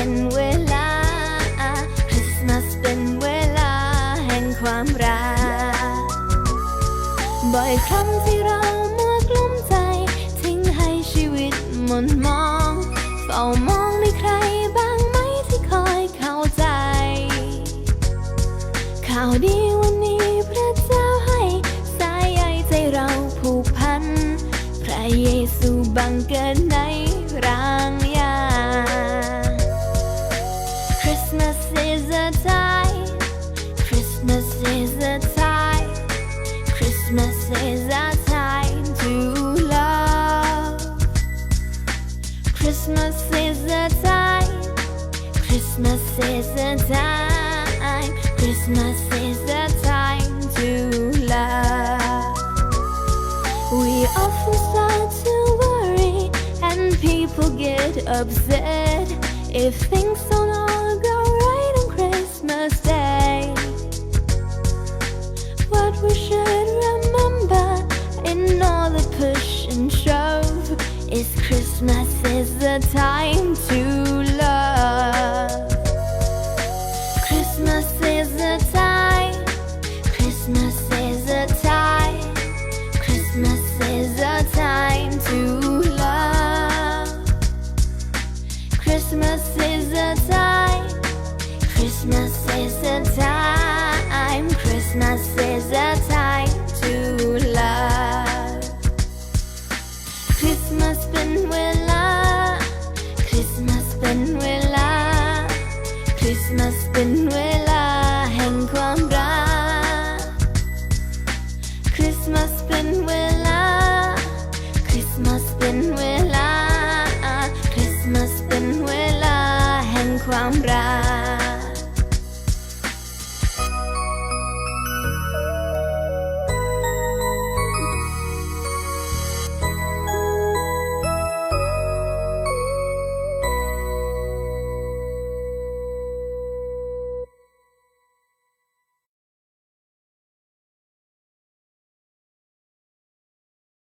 เป็นเวลาคริสต์มาสเป็นเวลาแห่งความรักบ่อยครั้งที่เรามัวกลุ้มใจทิ้งให้ชีวิตหม่นหมองเฝ้ามองมีใครบ้างไหมที่คอยเข้าใจข่าวดีวันนี้พระเจ้าให้สายใยใจเราผูกพันพระเยซูบังเกิดในรางยา Christmas is a time Christmas is a time Christmas is a time to love Christmas is a time Christmas is a time Christmas is a time to love We often start to worry and people get upset if things don't all go right on Christmas Day What we should remember in all the push and shove is Christmas is the time to love Christmas is the time Christmas is the time Christmas is the time to love Christmas is the time Christmas is the time Christmas is the